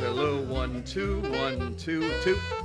Hello, 1 2 1 2 2.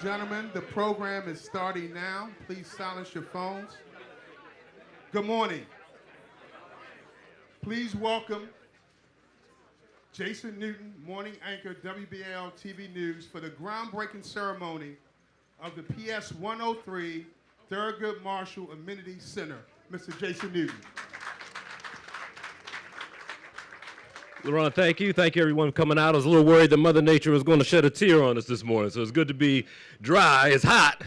gentlemen, the program is starting now. Please silence your phones. Good morning. Please welcome Jason Newton, morning anchor, WBAL TV News, for the groundbreaking ceremony of the PS 103 Thurgood Marshall Amenity Center. Mr. Jason Newton. LeRon, thank you. Thank you, everyone, for coming out. I was a little worried that Mother Nature was going to shed a tear on us this morning, so it's good to be dry. It's hot,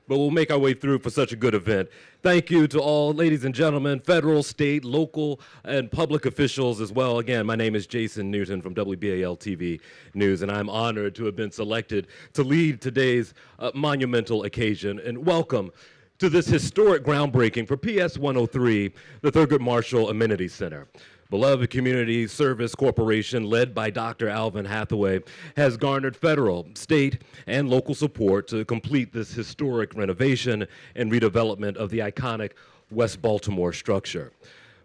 but we'll make our way through for such a good event. Thank you to all, ladies and gentlemen, federal, state, local, and public officials as well. Again, my name is Jason Newton from WBAL TV News, and I'm honored to have been selected to lead today's monumental occasion. And welcome to this historic groundbreaking for PS 103, the Thurgood Marshall Amenity Center. Beloved Community Service Corporation, led by Dr. Alvin Hathaway, has garnered federal, state, and local support to complete this historic renovation and redevelopment of the iconic West Baltimore structure.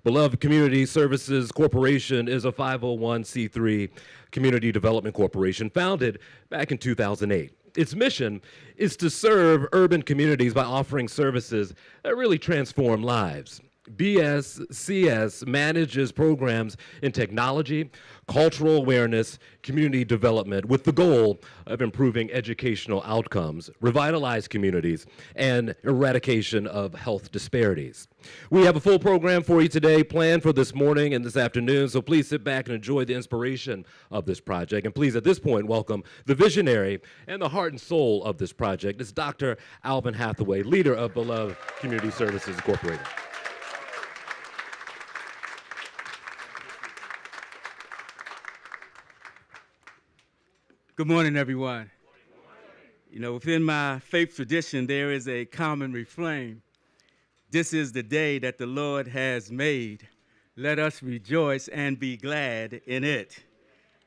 Beloved Community Services Corporation is a 501c3 community development corporation founded back in 2008. Its mission is to serve urban communities by offering services that really transform lives. BCSC manages programs in technology, cultural awareness, community development with the goal of improving educational outcomes, revitalize communities, and eradication of health disparities. We have a full program for you today planned for this morning and this afternoon, so please sit back and enjoy the inspiration of this project. And please, at this point, welcome the visionary and the heart and soul of this project. It's Dr. Alvin Hathaway, leader of Beloved Community Services Incorporated. Good morning, everyone. You know, within my faith tradition, there is a common refrain. This is the day that the Lord has made. Let us rejoice and be glad in it.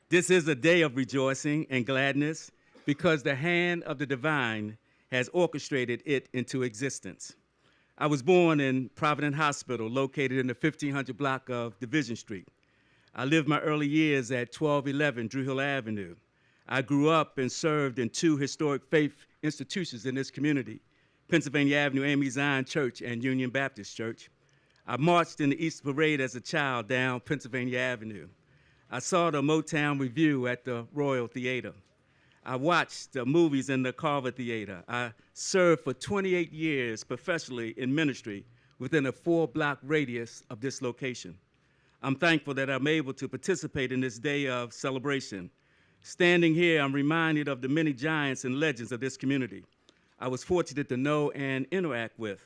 This is a day of rejoicing and gladness because the hand of the divine has orchestrated it into existence. I was born in Providence Hospital, located in the 1500 block of Division Street. I lived my early years at 1211 Drew Hill Avenue. I grew up and served in two historic faith institutions in this community, Pennsylvania Avenue AME Zion Church and Union Baptist Church. I marched in the Easter Parade as a child down Pennsylvania Avenue. I saw the Motown Review at the Royal Theater. I watched the movies in the Carver Theater. I served for 28 years professionally in ministry within a 4-block radius of this location. I'm thankful that I'm able to participate in this day of celebration. Standing here, I'm reminded of the many giants and legends of this community. I was fortunate to know and interact with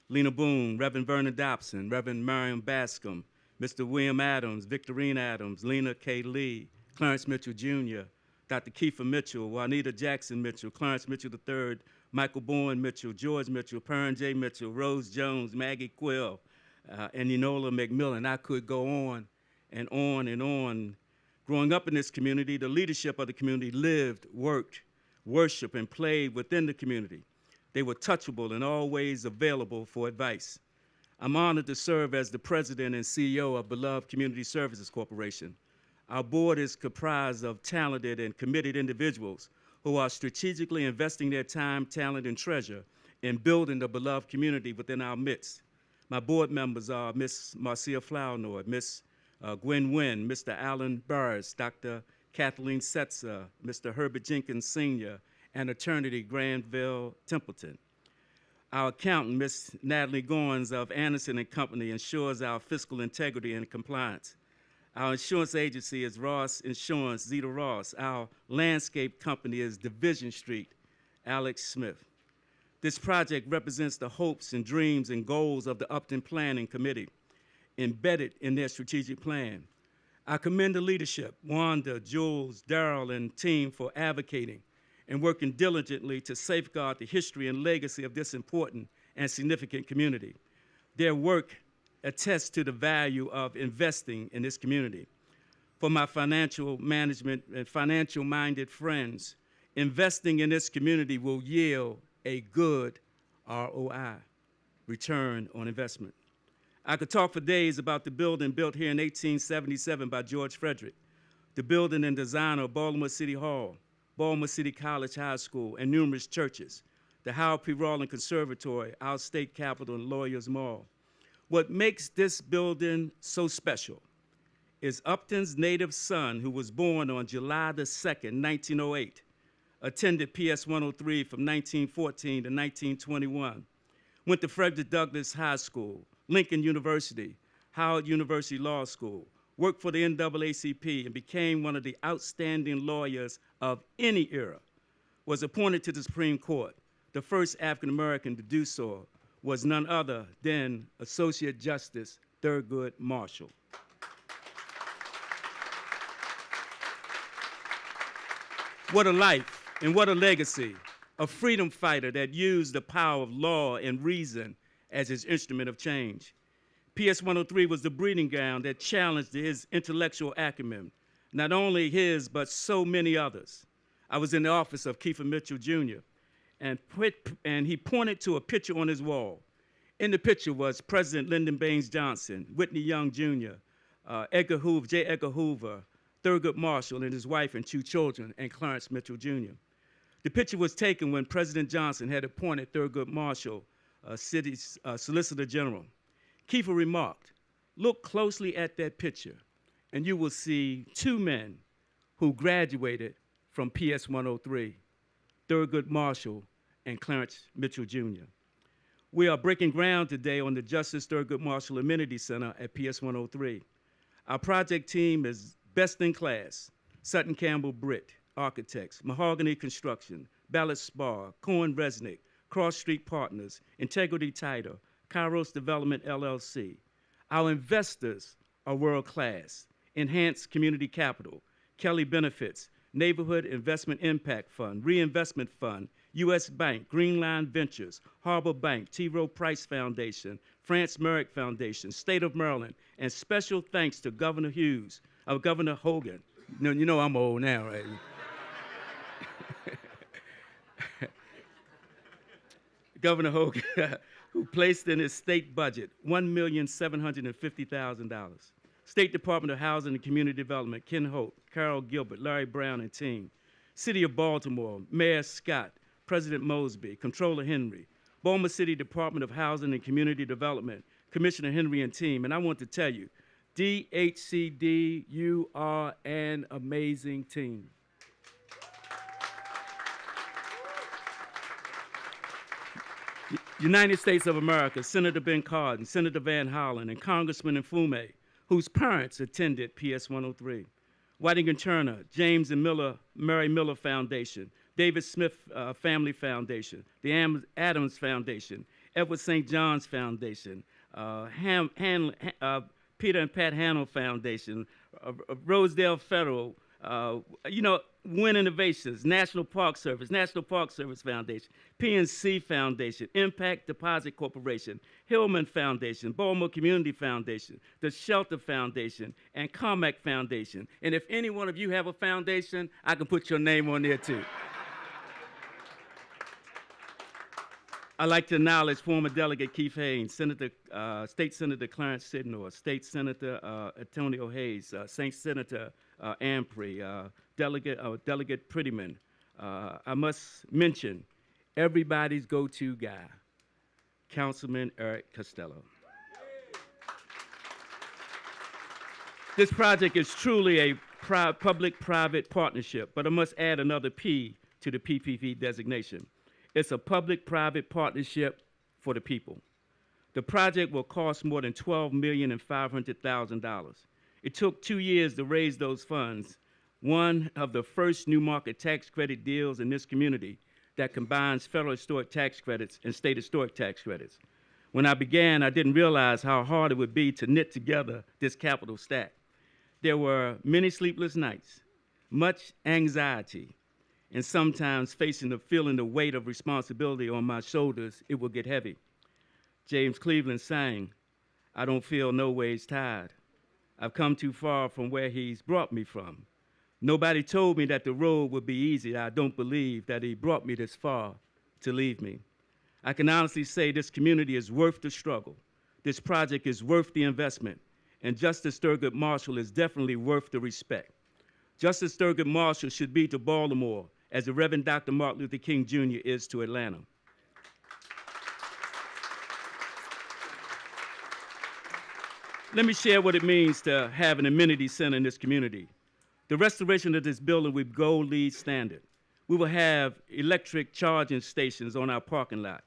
Lena Boone, Reverend Vernon Dobson, Reverend Marion Bascom, Mr. William Adams, Victorine Adams, Lena K. Lee, Clarence Mitchell Jr., Dr. Kiefer Mitchell, Juanita Jackson Mitchell, Clarence Mitchell III, Michael Bourne Mitchell, George Mitchell, Perrin J. Mitchell, Rose Jones, Maggie Quill, and Enola McMillan. I could go on and on and on. Growing up in this community, the leadership of the community lived, worked, worshiped, and played within the community. They were touchable and always available for advice. I'm honored to serve as the president and CEO of Beloved Community Services Corporation. Our board is comprised of talented and committed individuals who are strategically investing their time, talent, and treasure in building the beloved community within our midst. My board members are Ms. Marcia Flournoy, Ms. Gwen Wynn, Mr. Alan Burrs, Dr. Kathleen Setzer, Mr. Herbert Jenkins Sr., and attorney Granville Templeton. Our accountant, Ms. Natalie Goins of Anderson & Company, ensures our fiscal integrity and compliance. Our insurance agency is Ross Insurance, Zeta Ross. Our landscape company is Division Street, Alex Smith. This project represents the hopes and dreams and goals of the Upton Planning Committee, embedded in their strategic plan. I commend the leadership, Wanda, Jules, Darrell, and team for advocating and working diligently to safeguard the history and legacy of this important and significant community. Their work attests to the value of investing in this community. For my financial management and financial-minded friends, investing in this community will yield a good ROI, return on investment. I could talk for days about the building built here in 1877 by George Frederick, the building and designer of Baltimore City Hall, Baltimore City College High School, and numerous churches, the Howard P. Rawlins Conservatory, our state capitol, and Lawyers Mall. What makes this building so special is Upton's native son, who was born on July the 2nd, 1908, attended PS 103 from 1914 to 1921, went to Frederick Douglass High School, Lincoln University, Howard University Law School, worked for the NAACP, and became one of the outstanding lawyers of any era, was appointed to the Supreme Court. The first African-American to do so was none other than Associate Justice Thurgood Marshall. What a life and what a legacy. A freedom fighter that used the power of law and reason as his instrument of change. PS 103 was the breeding ground that challenged his intellectual acumen, not only his, but so many others. I was in the office of Kiefer Mitchell Jr., and he pointed to a picture on his wall. In the picture was President Lyndon Baines Johnson, Whitney Young Jr., J. Edgar Hoover, Thurgood Marshall and his wife and 2 children, and Clarence Mitchell Jr. The picture was taken when President Johnson had appointed Thurgood Marshall city's Solicitor General. Kiefer remarked, "Look closely at that picture, and you will see 2 men who graduated from PS 103, Thurgood Marshall and Clarence Mitchell Jr. We are breaking ground today on the Justice Thurgood Marshall Amenity Center at PS 103. Our project team is best in class: Sutton Campbell Britt, Architects, Mahogany Construction, Ballard Spar, Cohen Resnick, Cross Street Partners, Integrity Title, Kairos Development LLC. Our investors are world class: Enhanced Community Capital, Kelly Benefits, Neighborhood Investment Impact Fund, Reinvestment Fund, U.S. Bank, Green Line Ventures, Harbor Bank, T. Rowe Price Foundation, France Merrick Foundation, State of Maryland, and special thanks to Governor Governor Hogan. You know I'm old now, right? Governor Hogan, who placed in his state budget $1,750,000. State Department of Housing and Community Development, Ken Hope, Carol Gilbert, Larry Brown and team. City of Baltimore, Mayor Scott, President Mosby, Controller Henry. Baltimore City Department of Housing and Community Development, Commissioner Henry and team. And I want to tell you, DHCD, you are an amazing team. United States of America, Senator Ben Cardin, Senator Van Hollen, and Congressman Nfume, whose parents attended PS 103. Whiting and Turner, James and Mary Miller Foundation, David Smith Family Foundation, the Adams Foundation, Edward St. John's Foundation, Peter and Pat Hannell Foundation, Rosedale Federal, Win Innovations, National Park Service Foundation, PNC Foundation, Impact Deposit Corporation, Hillman Foundation, Baltimore Community Foundation, the Shelter Foundation, and Carmack Foundation. And if any one of you have a foundation, I can put your name on there too. I'd like to acknowledge former Delegate Keith Haynes, State Senator Clarence Sidnor, State Senator Antonio Hayes, St. Senator Ampry, Delegate Prettyman. I must mention everybody's go-to guy, Councilman Eric Costello. This project is truly a public-private partnership, but I must add another P to the PPP designation. It's a public-private partnership for the people. The project will cost more than $12,500,000. It took 2 years to raise those funds, one of the first new market tax credit deals in this community that combines federal historic tax credits and state historic tax credits. When I began, I didn't realize how hard it would be to knit together this capital stack. There were many sleepless nights, much anxiety, and sometimes feeling the weight of responsibility on my shoulders. It will get heavy. James Cleveland sang, "I don't feel no ways tired. I've come too far from where he's brought me from. Nobody told me that the road would be easy. I don't believe that he brought me this far to leave me." I can honestly say this community is worth the struggle. This project is worth the investment. And Justice Thurgood Marshall is definitely worth the respect. Justice Thurgood Marshall should be to Baltimore as the Reverend Dr. Martin Luther King Jr. is to Atlanta. Let me share what it means to have an amenity center in this community. The restoration of this building will be gold LEED standard. We will have electric charging stations on our parking lot.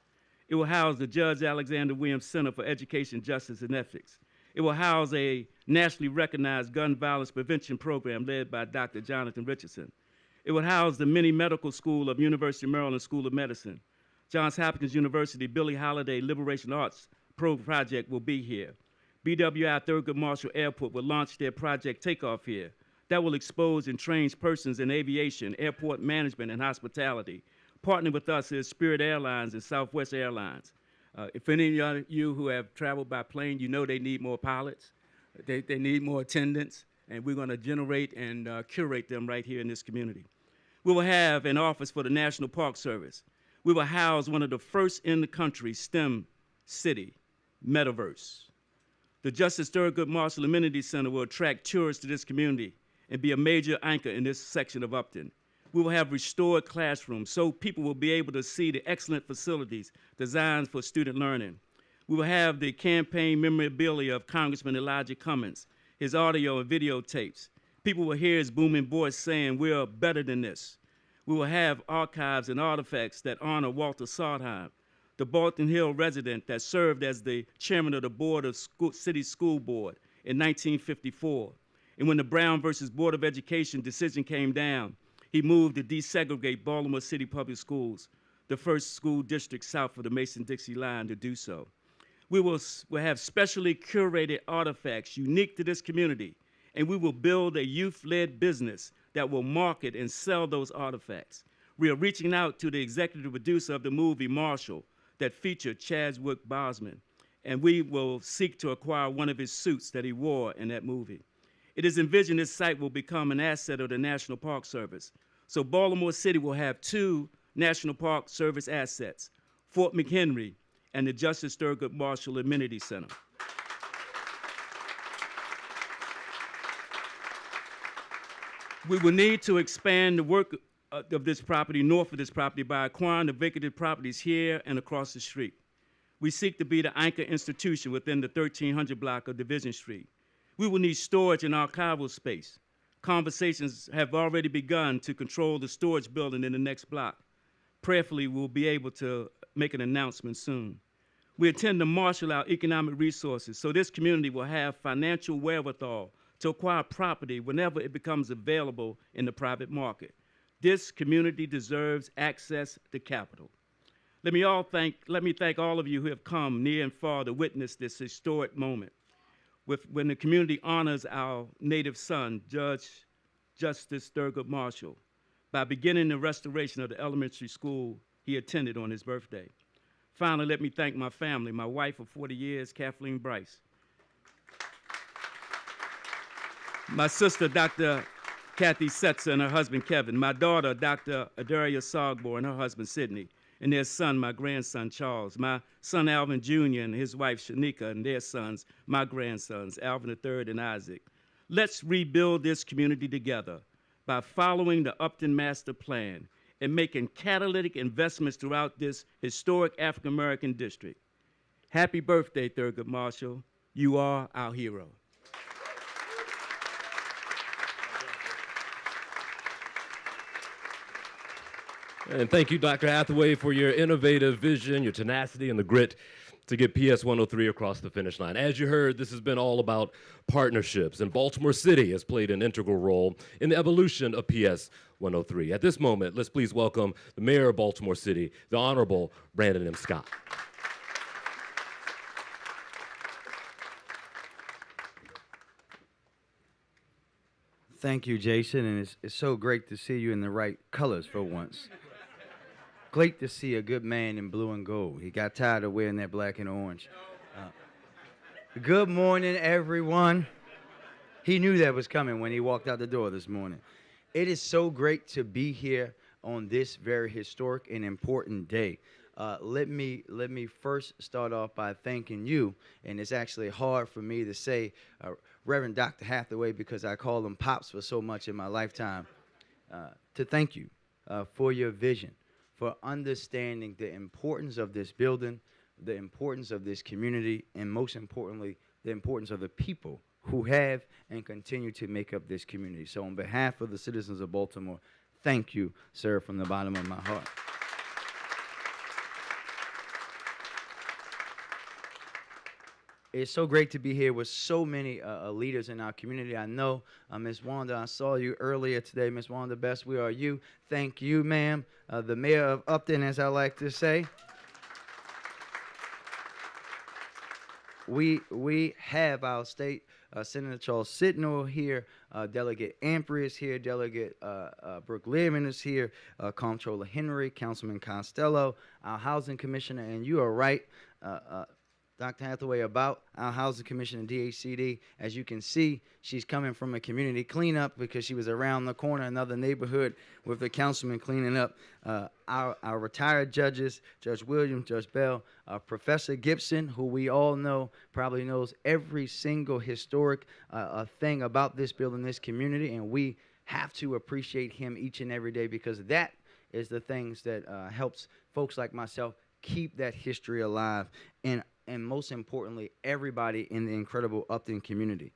It will house the Judge Alexander Williams Center for Education, Justice, and Ethics. It will house a nationally recognized gun violence prevention program led by Dr. Jonathan Richardson. It will house the Mini Medical School of University of Maryland School of Medicine. Johns Hopkins University Billie Holiday Liberation Arts Project will be here. BWI Thurgood Marshall Airport will launch their Project Takeoff here. That will expose and train persons in aviation, airport management, and hospitality. Partnering with us is Spirit Airlines and Southwest Airlines. If any of you who have traveled by plane, you know they need more pilots. They need more attendants, and we're going to generate and curate them right here in this community. We will have an office for the National Park Service. We will house one of the first in the country STEM city, Metaverse. The Justice Thurgood Marshall Amenity Center will attract tourists to this community and be a major anchor in this section of Upton. We will have restored classrooms so people will be able to see the excellent facilities designed for student learning. We will have the campaign memorabilia of Congressman Elijah Cummings, his audio and videotapes. People will hear his booming voice saying, "We are better than this." We will have archives and artifacts that honor Walter Sondheim, the Bolton Hill resident that served as the chairman of the Board of City School Board in 1954. And when the Brown versus Board of Education decision came down, he moved to desegregate Baltimore City Public Schools, the first school district south of the Mason-Dixie line to do so. We'll have specially curated artifacts unique to this community, and we will build a youth-led business that will market and sell those artifacts. We are reaching out to the executive producer of the movie Marshall that featured Chadwick Boseman, and we will seek to acquire one of his suits that he wore in that movie. It is envisioned this site will become an asset of the National Park Service. So Baltimore City will have two National Park Service assets, Fort McHenry and the Justice Thurgood Marshall Amenity Center. We will need to expand the work of this property, north of this property, by acquiring the vacated properties here and across the street. We seek to be the anchor institution within the 1300 block of Division Street. We will need storage and archival space. Conversations have already begun to control the storage building in the next block. Prayerfully, we'll be able to make an announcement soon. We intend to marshal our economic resources so this community will have financial wherewithal to acquire property whenever it becomes available in the private market. This community deserves access to capital. Let me thank all of you who have come near and far to witness this historic moment. When the community honors our native son, Justice Thurgood Marshall, by beginning the restoration of the elementary school he attended on his birthday. Finally, let me thank my family, my wife of 40 years, Kathleen Bryce, my sister, Dr. Kathy Setzer, and her husband, Kevin, my daughter, Dr. Adaria Sogbo, and her husband, Sydney, and their son, my grandson, Charles, my son, Alvin Jr., and his wife, Shanika, and their sons, my grandsons, Alvin III and Isaac. Let's rebuild this community together by following the Upton Master Plan and making catalytic investments throughout this historic African-American district. Happy birthday, Thurgood Marshall. You are our hero. And thank you, Dr. Hathaway, for your innovative vision, your tenacity, and the grit to get PS 103 across the finish line. As you heard, this has been all about partnerships, and Baltimore City has played an integral role in the evolution of PS 103. At this moment, let's please welcome the Mayor of Baltimore City, the Honorable Brandon M. Scott. Thank you, Jason, and it's so great to see you in the right colors for once. Great to see a good man in blue and gold. He got tired of wearing that black and orange. Good morning, everyone. He knew that was coming when he walked out the door this morning. It is so great to be here on this very historic and important day. Let me first start off by thanking you, and it's actually hard for me to say Reverend Dr. Hathaway because I call him Pops for so much in my lifetime, to thank you for your vision, for understanding the importance of this building, the importance of this community, and most importantly, the importance of the people who have and continue to make up this community. So on behalf of the citizens of Baltimore, thank you, sir, from the bottom of my heart. It's so great to be here with so many leaders in our community. I know, Ms. Wanda, I saw you earlier today. Ms. Wanda, best we are you. Thank you, ma'am. The mayor of Upton, as I like to say. We have our state Senator Charles Sitnell here, Delegate Ampry is here, Delegate Brooke Learman is here, Comptroller Henry, Councilman Costello, our Housing Commissioner, and you are right, Dr. Hathaway, about our Housing Commissioner, DHCD. As you can see, she's coming from a community cleanup because she was around the corner, another neighborhood, with the councilman cleaning up. Our retired judges, Judge Williams, Judge Bell, Professor Gibson, who we all know, probably knows every single historic thing about this building, this community, and we have to appreciate him each and every day because that is the things that helps folks like myself keep that history alive, and most importantly, everybody in the incredible Upton community.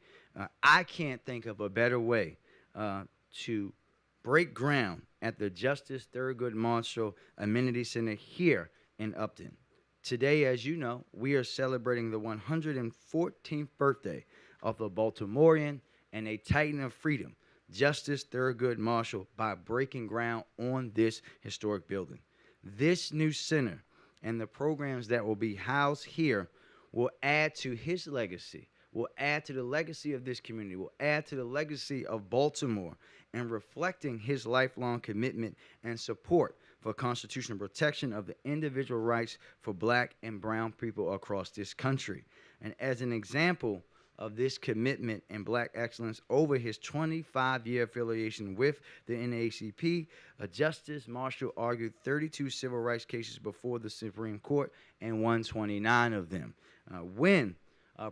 I can't think of a better way to break ground at the Justice Thurgood Marshall Amenity Center here in Upton. Today, as you know, we are celebrating the 114th birthday of the Baltimorean and a Titan of freedom, Justice Thurgood Marshall, by breaking ground on this historic building. This new center and the programs that will be housed here will add to his legacy, will add to the legacy of this community, will add to the legacy of Baltimore, and reflecting his lifelong commitment and support for constitutional protection of the individual rights for black and brown people across this country. And as an example of this commitment and black excellence over his 25-year affiliation with the NAACP, Justice Marshall argued 32 civil rights cases before the Supreme Court and won 29 of them. When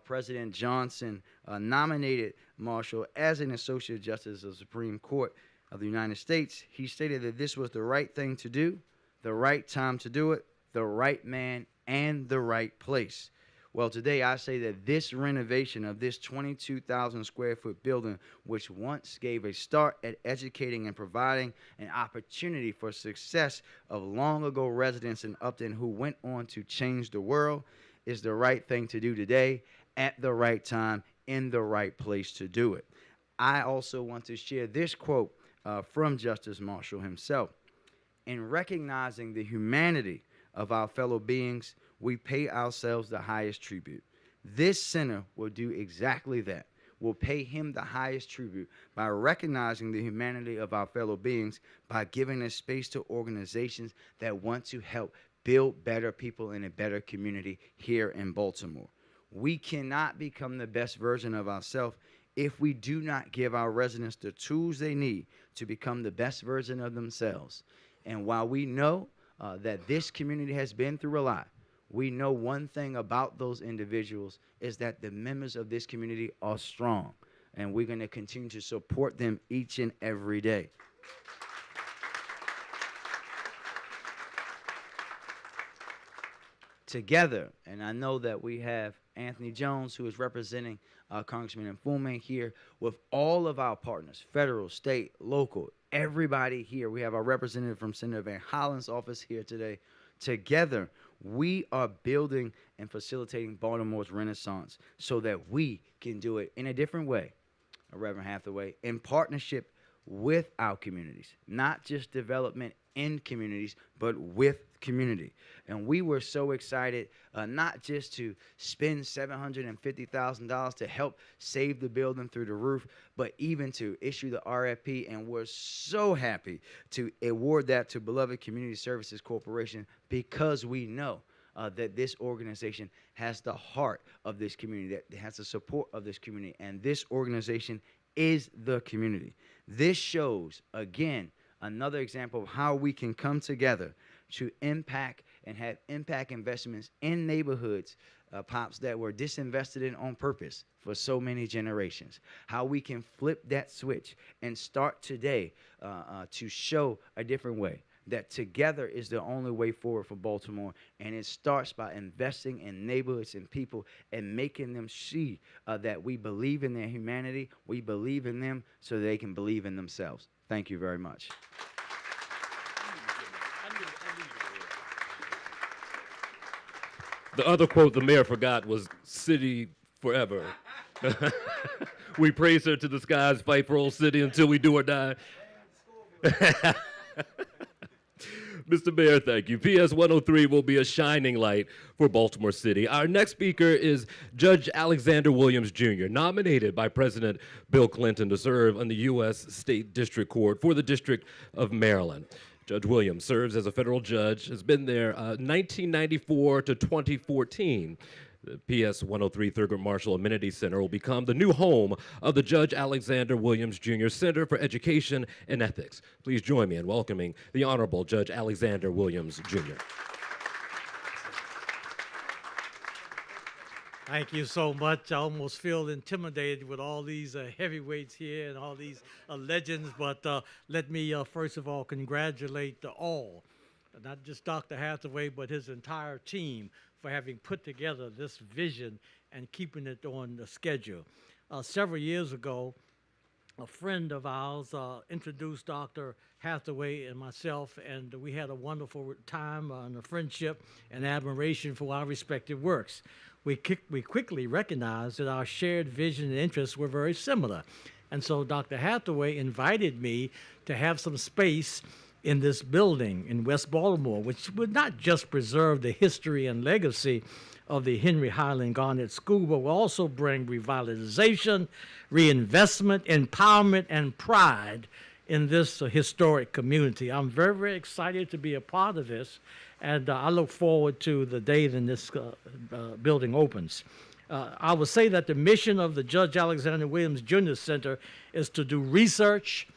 President Johnson nominated Marshall as an Associate Justice of the Supreme Court of the United States, he stated that this was the right thing to do, the right time to do it, the right man, and the right place. Well, today I say that this renovation of this 22,000 square foot building, which once gave a start at educating and providing an opportunity for success of long ago residents in Upton who went on to change the world, is the right thing to do today at the right time in the right place to do it. I also want to share this quote from Justice Marshall himself. In recognizing the humanity of our fellow beings, we pay ourselves the highest tribute. This center will do exactly that. We'll pay him the highest tribute by recognizing the humanity of our fellow beings, by giving a space to organizations that want to help build better people in a better community here in Baltimore. We cannot become the best version of ourselves if we do not give our residents the tools they need to become the best version of themselves. And while we know that this community has been through a lot, we know one thing about those individuals is that the members of this community are strong, and we're going to continue to support them each and every day. Together, and I know that we have Anthony Jones, who is representing Congressman Mfume here, with all of our partners, federal, state, local, everybody here. We have our representative from Senator Van Hollen's office here today. Together, we are building and facilitating Baltimore's renaissance so that we can do it in a different way, Reverend Hathaway, in partnership with our communities, not just development in communities, but with community. And we were so excited not just to spend $750,000 to help save the building through the roof, but even to issue the RFP, and we're so happy to award that to Beloved Community Services Corporation because we know that this organization has the heart of this community, that has the support of this community, and this organization is the community. This shows, again, another example of how we can come together to impact and have impact investments in neighborhoods Pops, that were disinvested in on purpose for so many generations. How we can flip that switch and start today to show a different way. That together is the only way forward for Baltimore, and it starts by investing in neighborhoods and people and making them see that we believe in their humanity, we believe in them so they can believe in themselves. Thank you very much. The other quote the mayor forgot was "City forever." We praise her to the skies, fight for old city until we do or die. Mr. Mayor, thank you. PS 103 will be a shining light for Baltimore City. Our next speaker is Judge Alexander Williams, Jr., nominated by President Bill Clinton to serve on the U.S. State District Court for the District of Maryland. Judge Williams serves as a federal judge, has been there 1994 to 2014. The PS 103 Thurgood Marshall Amenity Center will become the new home of the Judge Alexander Williams Jr. Center for Education and Ethics. Please join me in welcoming the Honorable Judge Alexander Williams Jr. Thank you so much. I almost feel intimidated with all these heavyweights here and all these legends, but let me first of all congratulate all, not just Dr. Hathaway, but his entire team for having put together this vision and keeping it on the schedule. Several years ago, a friend of ours introduced Dr. Hathaway and myself, and we had a wonderful time and a friendship and admiration for our respective works. We quickly recognized that our shared vision and interests were very similar. And so Dr. Hathaway invited me to have some space in this building in West Baltimore, which would not just preserve the history and legacy of the Henry Highland Garnet School, but will also bring revitalization, reinvestment, empowerment, and pride in this historic community. I'm very, very excited to be a part of this, and I look forward to the day that this building opens. I would say that the mission of the Judge Alexander Williams Jr. Center is to do research,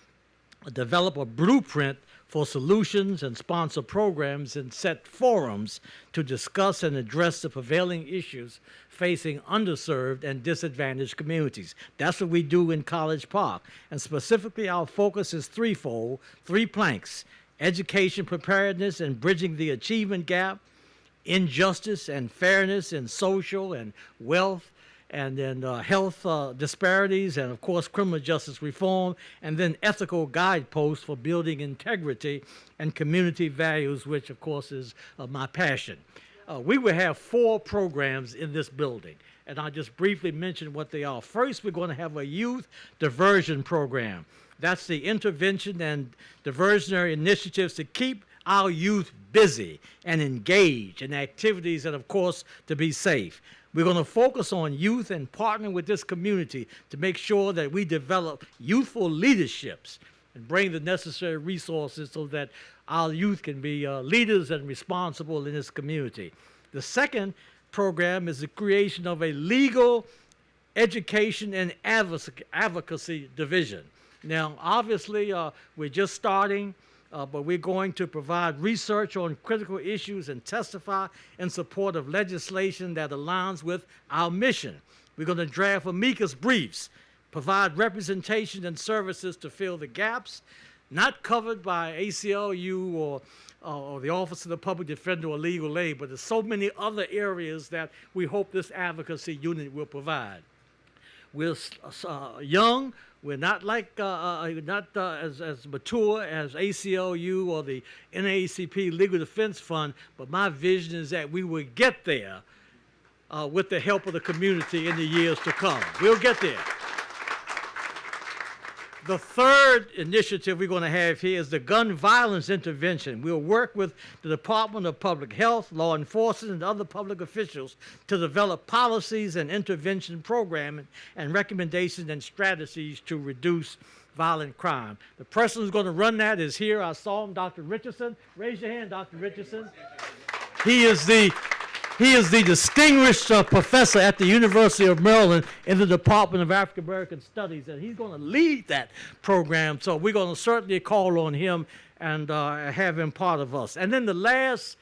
develop a blueprint for solutions and sponsor programs and set forums to discuss and address the prevailing issues facing underserved and disadvantaged communities. That's what we do in College Park. And specifically, our focus is threefold, 3 planks: education preparedness and bridging the achievement gap, injustice and fairness in social and wealth, and then health disparities, and of course criminal justice reform, and then ethical guideposts for building integrity and community values, which of course is my passion. We will have 4 programs in this building, and I'll just briefly mention what they are. First, we're going to have a youth diversion program. That's the intervention and diversionary initiatives to keep our youth busy and engaged in activities, and of course to be safe. We're going to focus on youth and partner with this community to make sure that we develop youthful leaderships and bring the necessary resources so that our youth can be leaders and responsible in this community. The second program is the creation of a legal education and advocacy division. Now, obviously, we're just starting. But we're going to provide research on critical issues and testify in support of legislation that aligns with our mission. We're going to draft amicus briefs, provide representation and services to fill the gaps not covered by ACLU or the Office of the Public Defender or legal aid, but there's so many other areas that we hope this advocacy unit will provide. We're young. We're not like as mature as ACLU or the NAACP Legal Defense Fund, but my vision is that we will get there with the help of the community in the years to come. We'll get there. The third initiative we're going to have here is the gun violence intervention. We'll work with the Department of Public Health, law enforcement, and other public officials to develop policies and intervention programming and recommendations and strategies to reduce violent crime. The person who's going to run that is here. I saw him, Dr. Richardson. Raise your hand, Dr. Richardson. He is the distinguished professor at the University of Maryland in the Department of African American Studies, and he's going to lead that program. So we're going to certainly call on him and have him part of us. And then the last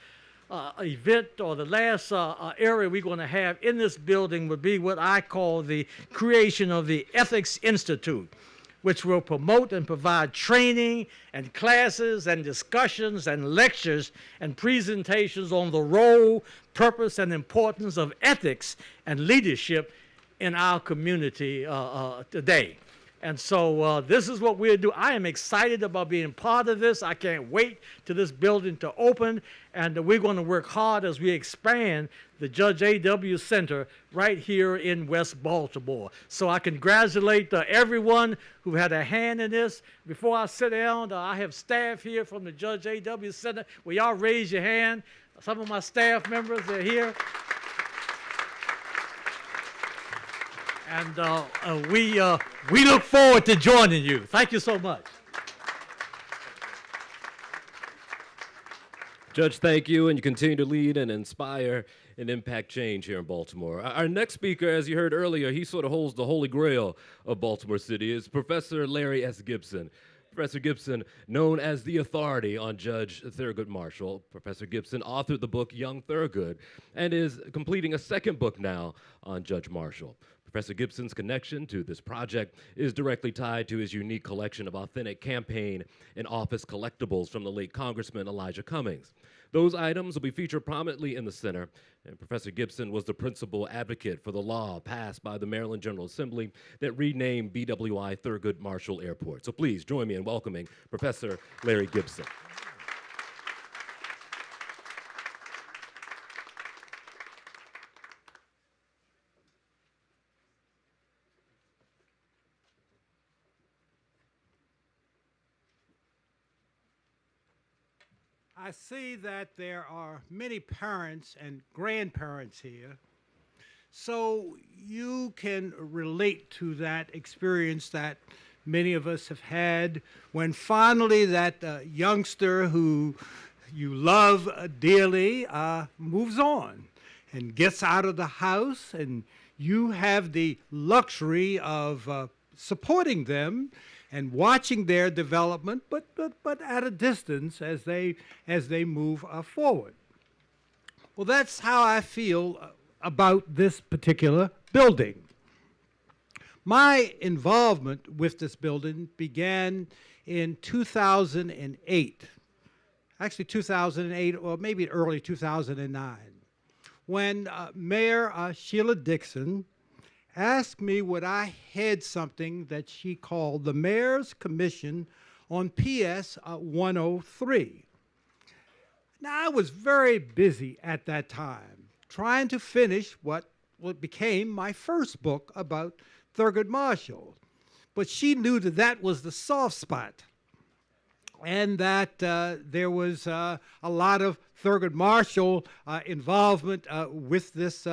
event or the last area we're going to have in this building would be what I call the creation of the Ethics Institute, which will promote and provide training and classes and discussions and lectures and presentations on the role, purpose, and importance of ethics and leadership in our community today. And so this is what we'll do. I am excited about being part of this. I can't wait till this building to open, and we're going to work hard as we expand the Judge A.W. Center right here in West Baltimore. So I congratulate everyone who had a hand in this. Before I sit down, I have staff here from the Judge A.W. Center. Will y'all raise your hand? Some of my staff members are here. And we look forward to joining you. Thank you so much. Judge, thank you, and you continue to lead and inspire and impact change here in Baltimore. Our next speaker, as you heard earlier, he sort of holds the holy grail of Baltimore City, is Professor Larry S. Gibson. Professor Gibson, known as the authority on Judge Thurgood Marshall. Professor Gibson authored the book Young Thurgood and is completing a second book now on Judge Marshall. Professor Gibson's connection to this project is directly tied to his unique collection of authentic campaign and office collectibles from the late Congressman Elijah Cummings. Those items will be featured prominently in the center, and Professor Gibson was the principal advocate for the law passed by the Maryland General Assembly that renamed BWI Thurgood Marshall Airport. So please join me in welcoming Professor Larry Gibson. I see that there are many parents and grandparents here, so you can relate to that experience that many of us have had when finally that youngster who you love dearly moves on and gets out of the house, and you have the luxury of supporting them and watching their development, but at a distance as they move forward. Well, that's how I feel about this particular building. My involvement with this building began in 2008, actually 2008 or maybe early 2009, when Mayor Sheila Dixon asked me would I head something that she called the Mayor's Commission on PS 103. Now, I was very busy at that time trying to finish what became my first book about Thurgood Marshall, but she knew that that was the soft spot and that there was a lot of Thurgood Marshall involvement with this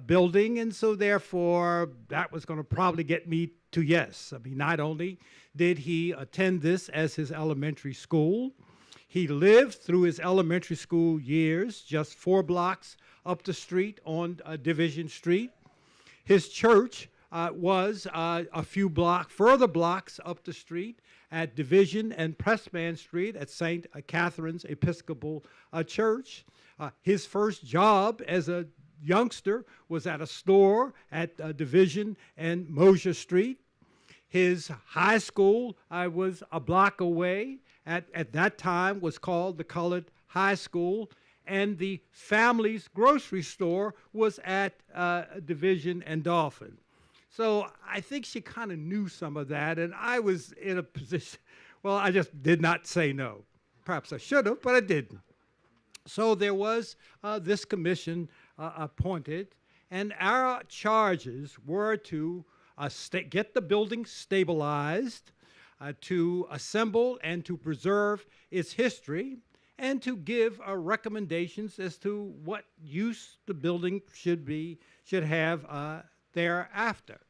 building, and so therefore that was going to probably get me to yes. I mean, not only did he attend this as his elementary school, he lived through his elementary school years just 4 blocks up the street on Division Street. His church was a few further blocks up the street at Division and Pressman Street at St. Catherine's Episcopal Church. His first job as a youngster was at a store at Division and Mosier Street. His high school was a block away. At that time was called the Colored High School, and the family's grocery store was at Division and Dolphin. So I think she kind of knew some of that, and I was in a position, well, I just did not say no. Perhaps I should have, but I didn't. So there was this commission appointed, and our charges were to get the building stabilized, to assemble and to preserve its history, and to give recommendations as to what use the building should have thereafter.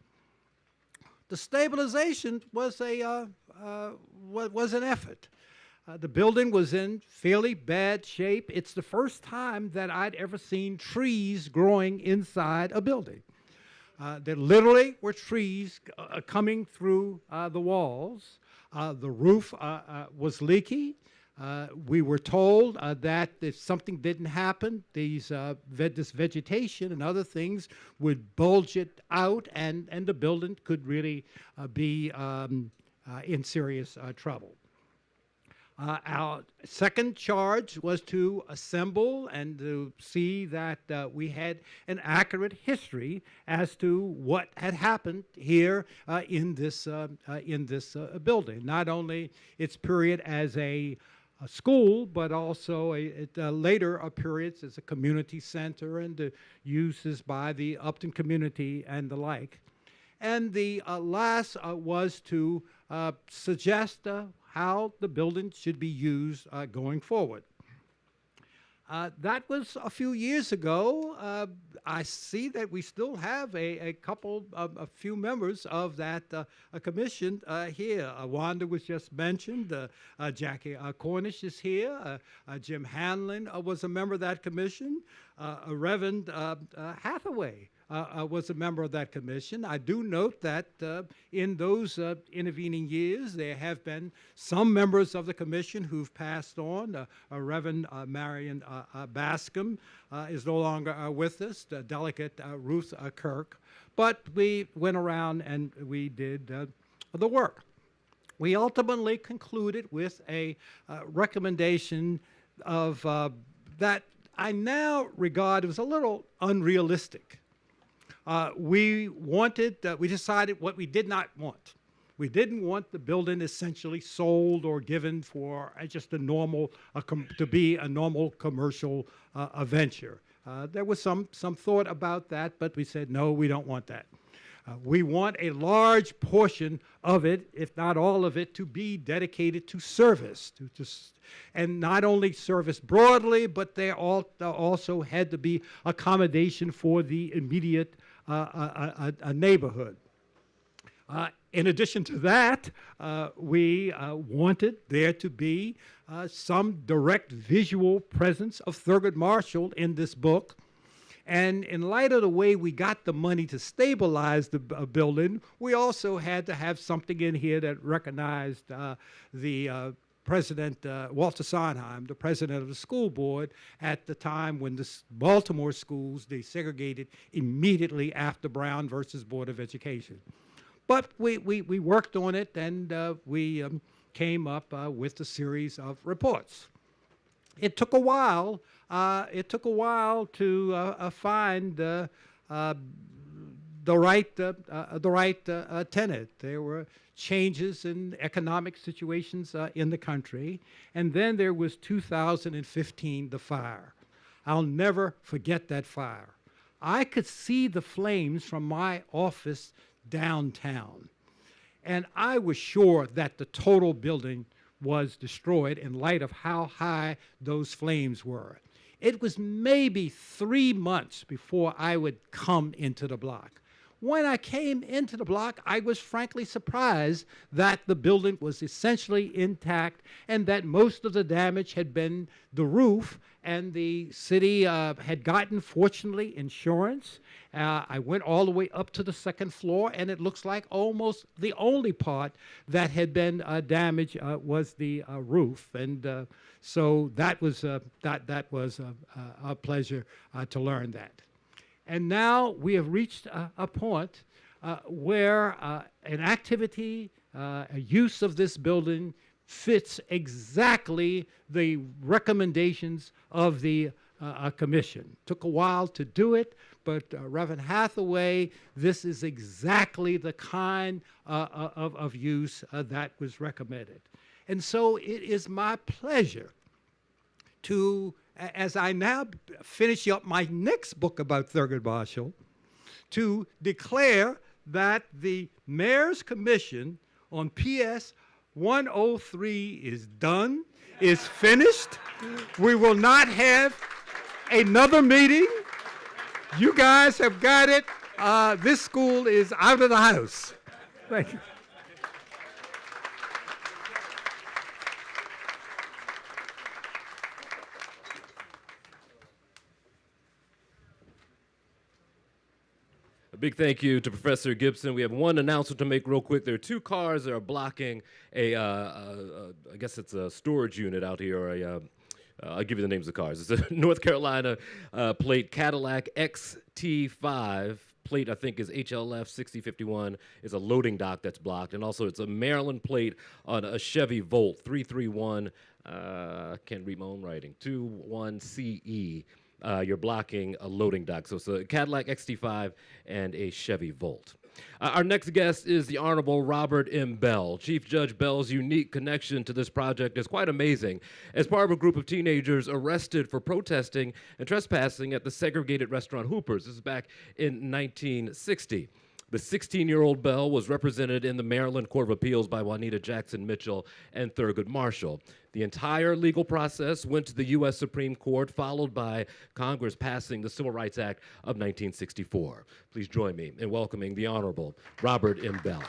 The stabilization was an effort. The building was in fairly bad shape. It's the first time that I'd ever seen trees growing inside a building. There literally were trees coming through the walls. The roof was leaky. We were told that if something didn't happen, this vegetation and other things would bulge it out, and the building could really be in serious trouble. Our second charge was to assemble and to see that we had an accurate history as to what had happened here in this building. Not only its period as a school, but also later periods as a community center and the uses by the Upton community and the like. And the last was to suggest how the building should be used going forward. That was a few years ago. I see that we still have a few members of that commission here. Wanda was just mentioned. Jackie Cornish is here. Jim Hanlon was a member of that commission. Reverend Hathaway was a member of that commission. I do note that in those intervening years, there have been some members of the commission who've passed on. Reverend Marion Bascom is no longer with us, the Delegate Ruth Kirk. But we went around and we did the work. We ultimately concluded with a recommendation of that I now regard as a little unrealistic. We decided what we did not want. We didn't want the building essentially sold or given for just a normal, to be a normal commercial venture. There was some thought about that, but we said, no, we don't want that. We want a large portion of it, if not all of it, to be dedicated to service, and not only service broadly, but there also had to be accommodation for the immediate neighborhood. In addition to that, we wanted there to be some direct visual presence of Thurgood Marshall in this book. And in light of the way we got the money to stabilize the building, we also had to have something in here that recognized the President Walter Sondheim, the president of the school board, at the time when the Baltimore schools desegregated immediately after Brown versus Board of Education. But we worked on it, and we came up with a series of reports. It took a while. To find the right tenant. There were changes in economic situations in the country, and then there was 2015, the fire. I'll never forget that fire. I could see the flames from my office downtown, and I was sure that the total building was destroyed in light of how high those flames were. It was maybe 3 months before I would come into the block. When I came into the block, I was frankly surprised that the building was essentially intact and that most of the damage had been the roof, and the city had gotten, fortunately, insurance. I went all the way up to the second floor, and it looks like almost the only part that had been damaged was the roof. And so that was a pleasure to learn that. And now we have reached a point where an activity, a use of this building fits exactly the recommendations of the commission. Took a while to do it, but Reverend Hathaway, this is exactly the kind of use that was recommended. And so it is my pleasure to, as I now finish up my next book about Thurgood Marshall, to declare that the Mayor's Commission on PS 103 is done, is finished. We will not have another meeting. You guys have got it. This school is out of the house. Thank you. A big thank you to Professor Gibson. We have one announcement to make real quick. There are two cars that are blocking I guess it's a storage unit out here, or I'll give you the names of the cars. It's a North Carolina plate Cadillac XT5. Plate, I think, is HLF 6051. Is a loading dock that's blocked. And also, it's a Maryland plate on a Chevy Volt 331. I can't read my own writing. 21CE. You're blocking a loading dock. So it's a Cadillac XT5 and a Chevy Volt. Our next guest is the Honorable Robert M. Bell. Chief Judge Bell's unique connection to this project is quite amazing. As part of a group of teenagers arrested for protesting and trespassing at the segregated restaurant Hooper's. This is back in 1960. The 16-year-old Bell was represented in the Maryland Court of Appeals by Juanita Jackson Mitchell and Thurgood Marshall. The entire legal process went to the U.S. Supreme Court, followed by Congress passing the Civil Rights Act of 1964. Please join me in welcoming the Honorable Robert M. Bell.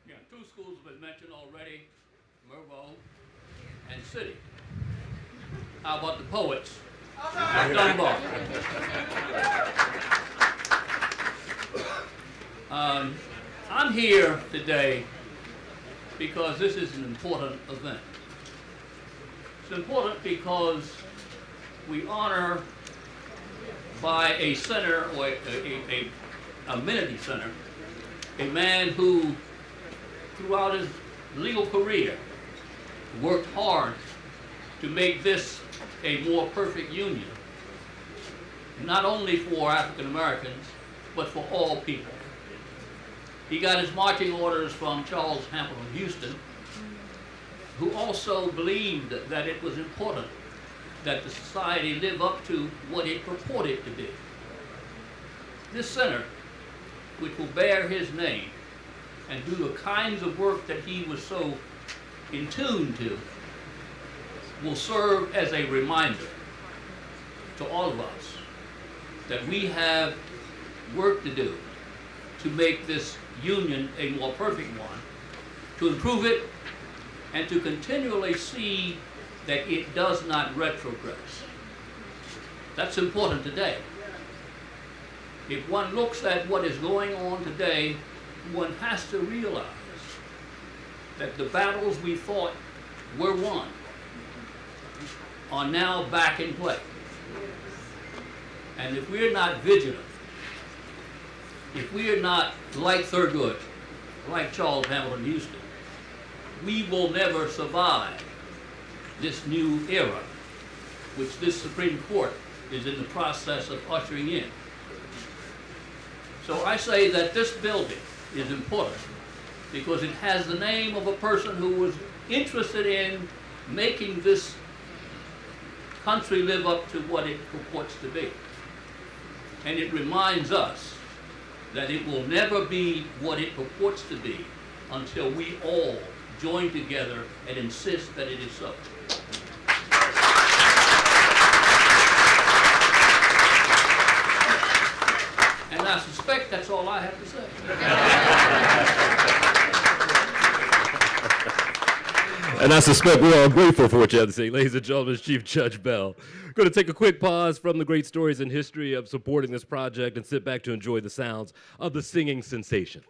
Yeah, two schools have been mentioned already, Mervo and City. How about the poets? Dunbar. I'm here today because this is an important event. It's important because we honor by a center, or a amenity center, a man who, throughout his legal career, worked hard to make this a more perfect union, not only for African Americans, but for all people. He got his marching orders from Charles Hamilton Houston, who also believed that it was important that the society live up to what it purported to be. This center, which will bear his name and do the kinds of work that he was so in tune to, will serve as a reminder to all of us that we have work to do to make this union a more perfect one, to improve it, and to continually see that it does not retrogress. That's important today. If one looks at what is going on today, one has to realize that the battles we fought were won are now back in play. And if we're not vigilant, if we are not like Thurgood, like Charles Hamilton Houston, we will never survive this new era, which this Supreme Court is in the process of ushering in. So I say that this building is important because it has the name of a person who was interested in making this country live up to what it purports to be. And it reminds us that it will never be what it purports to be until we all join together and insist that it is so. And I suspect that's all I have to say. And I suspect we're all grateful for what you have to say. Ladies and gentlemen, Chief Judge Bell. Going to take a quick pause from the great stories and history of supporting this project and sit back to enjoy the sounds of the singing sensations.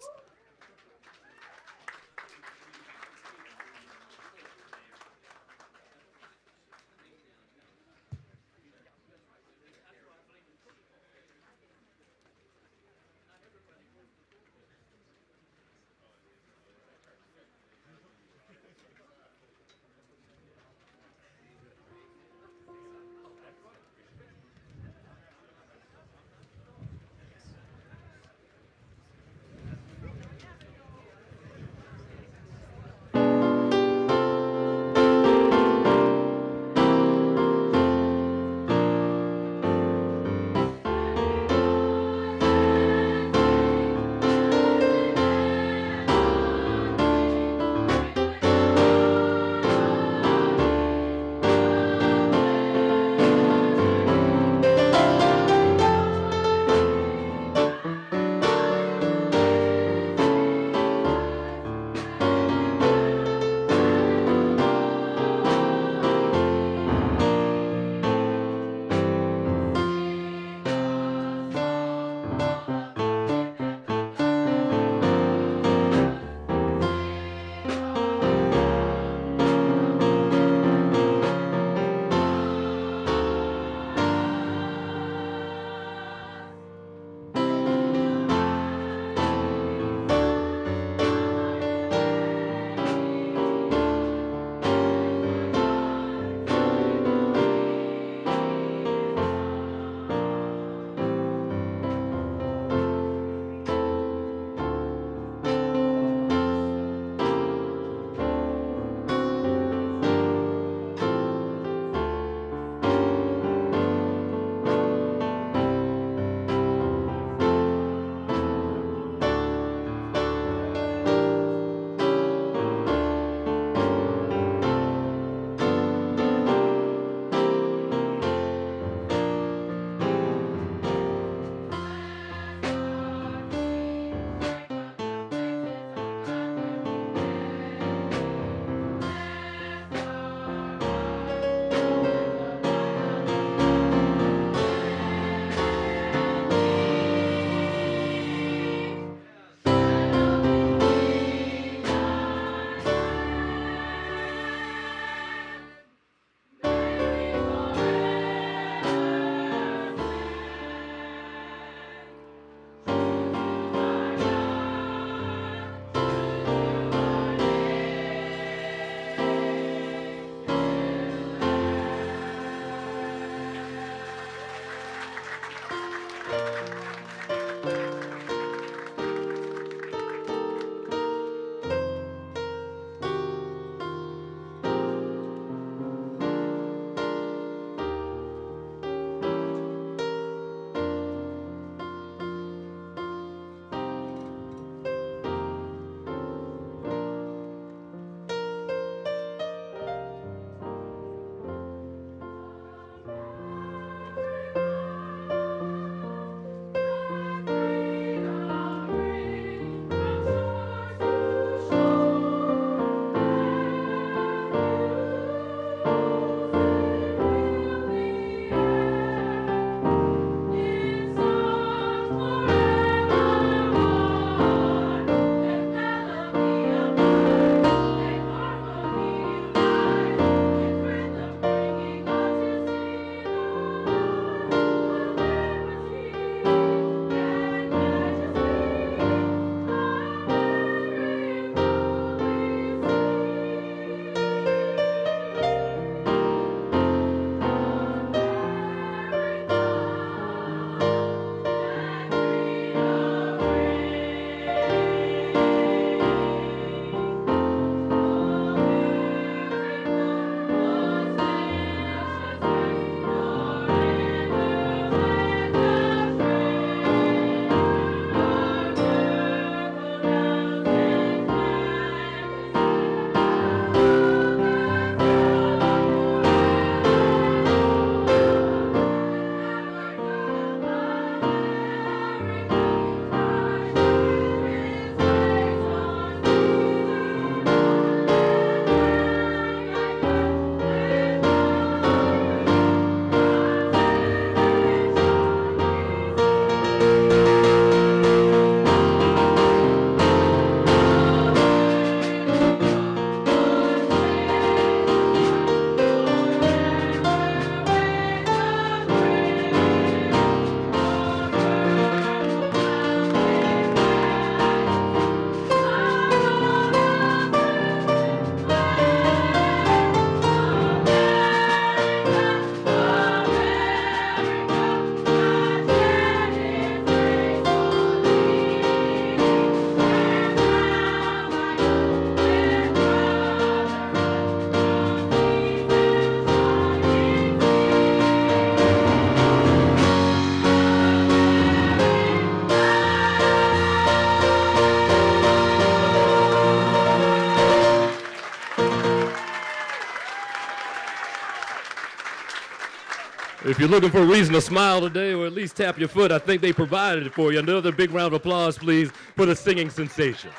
If you're looking for a reason to smile today or at least tap your foot, I think they provided it for you. Another big round of applause, please, for the singing sensation.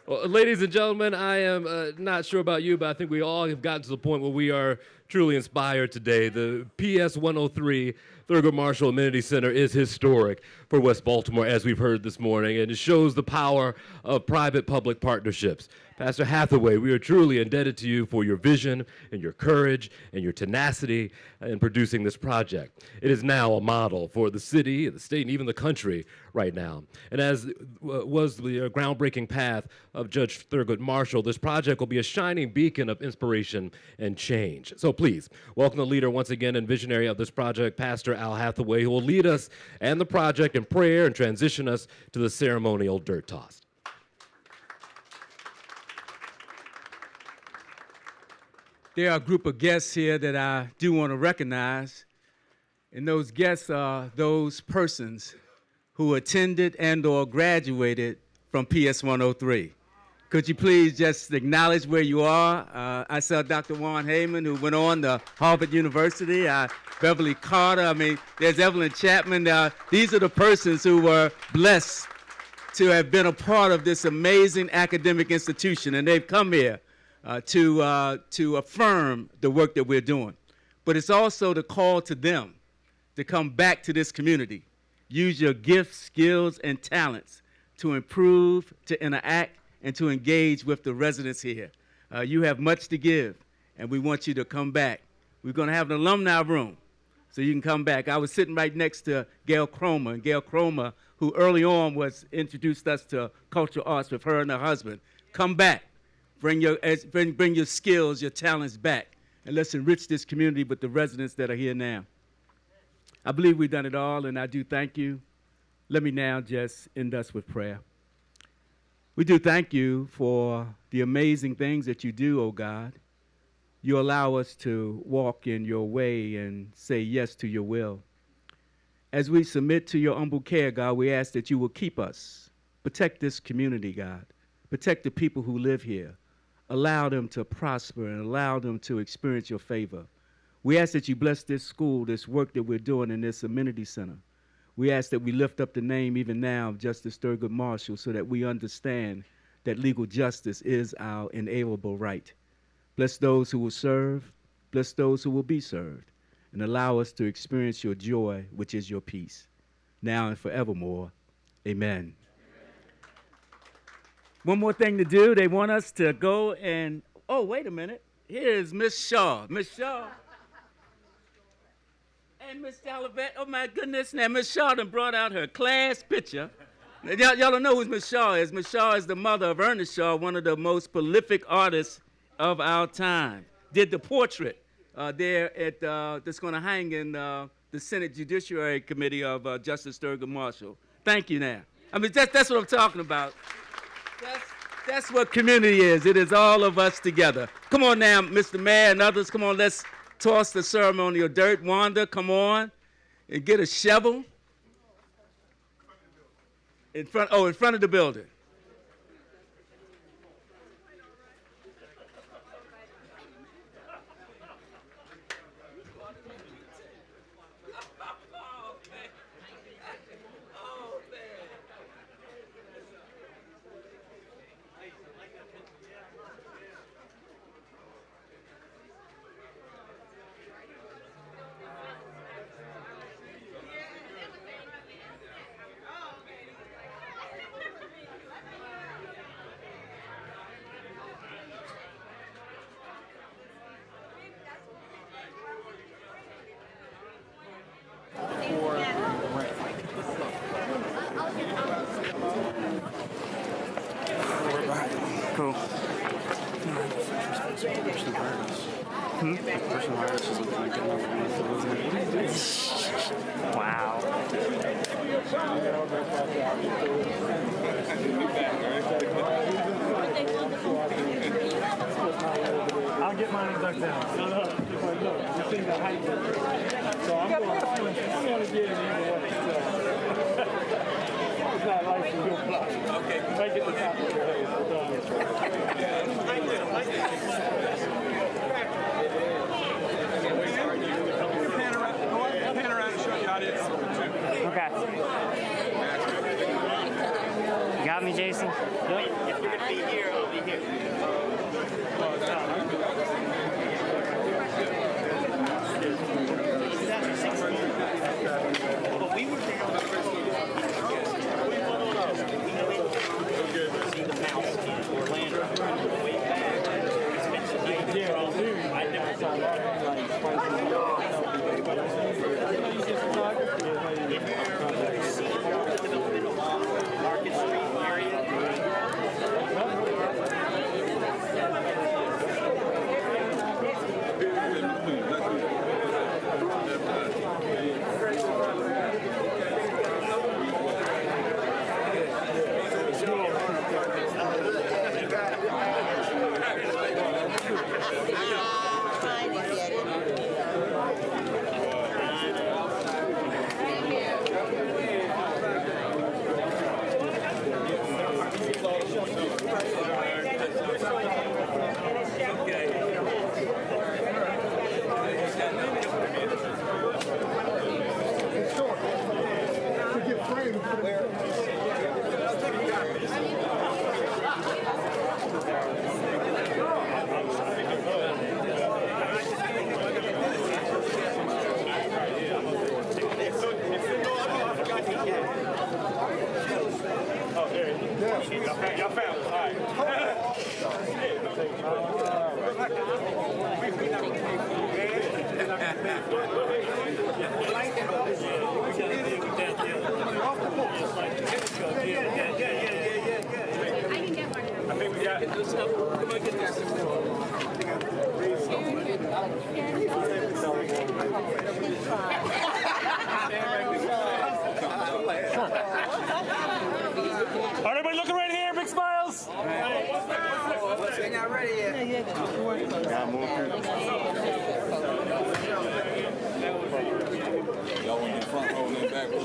Well, ladies and gentlemen, I am not sure about you, but I think we all have gotten to the point where we are truly inspired today. The PS 103 Thurgood Marshall Amenity Center is historic for West Baltimore, as we've heard this morning, and it shows the power of private-public partnerships. Pastor Hathaway, we are truly indebted to you for your vision and your courage and your tenacity in producing this project. It is now a model for the city, the state, and even the country right now. And as was the groundbreaking path of Judge Thurgood Marshall, this project will be a shining beacon of inspiration and change. So please, welcome the leader once again and visionary of this project, Pastor Al Hathaway, who will lead us and the project in prayer and transition us to the ceremonial dirt toss. There are a group of guests here that I do want to recognize, and those guests are those persons who attended and or graduated from PS 103. Could you please just acknowledge where you are? I saw Dr. Warren Heyman, who went on to Harvard University, Beverly Carter, there's Evelyn Chapman. These are the persons who were blessed to have been a part of this amazing academic institution, and they've come here to affirm the work that we're doing. But it's also the call to them to come back to this community. Use your gifts, skills, and talents to improve, to interact, and to engage with the residents here. You have much to give, and we want you to come back. We're going to have an alumni room, so you can come back. I was sitting right next to Gail Cromer, and Gail Cromer, who early on introduced us to cultural arts with her and her husband. Come back. Bring your skills, your talents back, and let's enrich this community with the residents that are here now. I believe we've done it all, and I do thank you. Let me now just end us with prayer. We do thank you for the amazing things that you do, oh God. You allow us to walk in your way and say yes to your will. As we submit to your humble care, God, we ask that you will keep us. Protect this community, God. Protect the people who live here. Allow them to prosper and allow them to experience your favor. We ask that you bless this school, this work that we're doing in this amenity center. We ask that we lift up the name even now of Justice Thurgood Marshall so that we understand that legal justice is our inalienable right. Bless those who will serve, bless those who will be served, and allow us to experience your joy, which is your peace, now and forevermore. Amen. One more thing to do. They want us to go and, oh, wait a minute. Here's Miss Shaw. Miss Shaw. And Miss Olivet. Oh, my goodness. Now, Miss Shaw done brought out her class picture. Y'all don't know who Miss Shaw is. Miss Shaw is the mother of Ernest Shaw, one of the most prolific artists of our time. Did the portrait there that's going to hang in the Senate Judiciary Committee of Justice Thurgood Marshall. Thank you now. That's what I'm talking about. That's what community is. It is all of us together. Come on now, Mr. Mayor and others. Come on, let's toss the ceremonial dirt. Wanda, come on and get a shovel in front of the building. Cool. Personal is looking like wow. I'll get mine ducked down. No. You see the height. So I'm going to get it either way. It's not like you go fly. Okay. Make it the top of your head. Jason. Yep. If you're gonna be here, I'll be here. But we were there. See the mouse in Orlando way back. I never saw that. Market Street area. Y'all found it. All right. I think we got everybody looking right here, big smiles. They're not ready yet. Y'all want to do front row and then back row?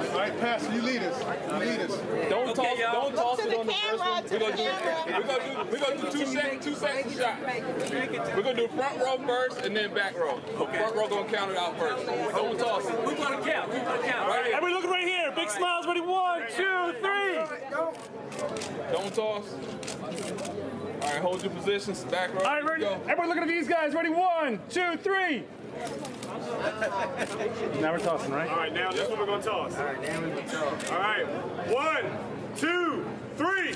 All right, Pastor, you lead us. You lead us. Don't toss it on the first one. We're gonna do two second shots. We're gonna do front row first and then back row. Okay. Front row gonna count it out first. Don't toss it. Who's gonna count? Right here. Everybody looking right here. Big smiles. Ready? 1, 2, 3. Don't toss. All right, hold your positions. Back row. All right, ready? Everybody looking at these guys. Ready? 1, 2, 3. Now we're tossing, right? All right, now this one we're gonna toss. All right, now we're gonna toss. All right, 1, 2, 3.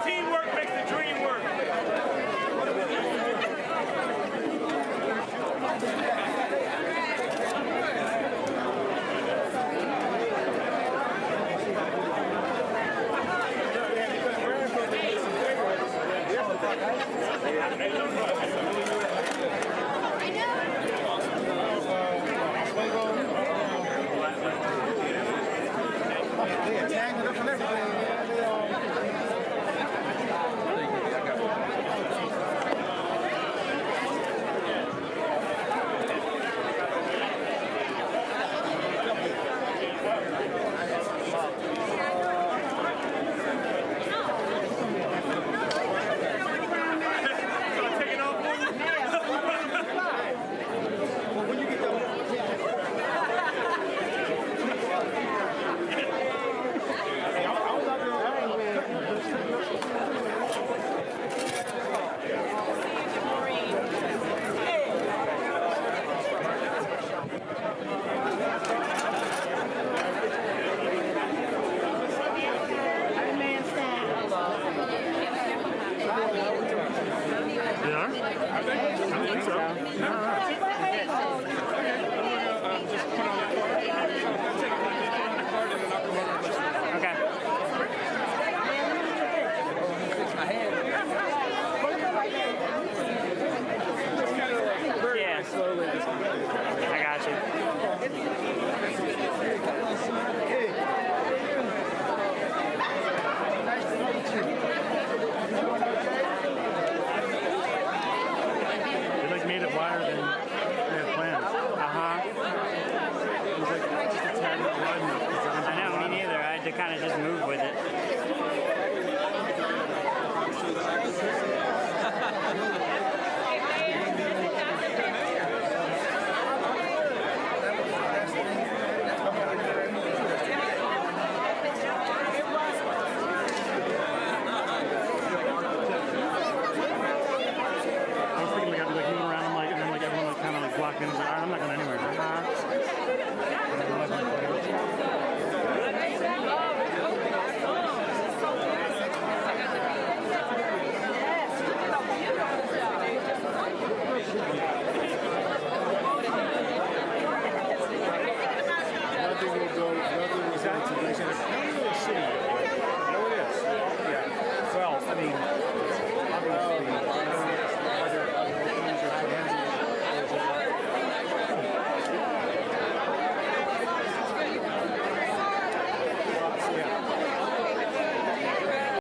Teamwork makes the dream work. Taking off. Never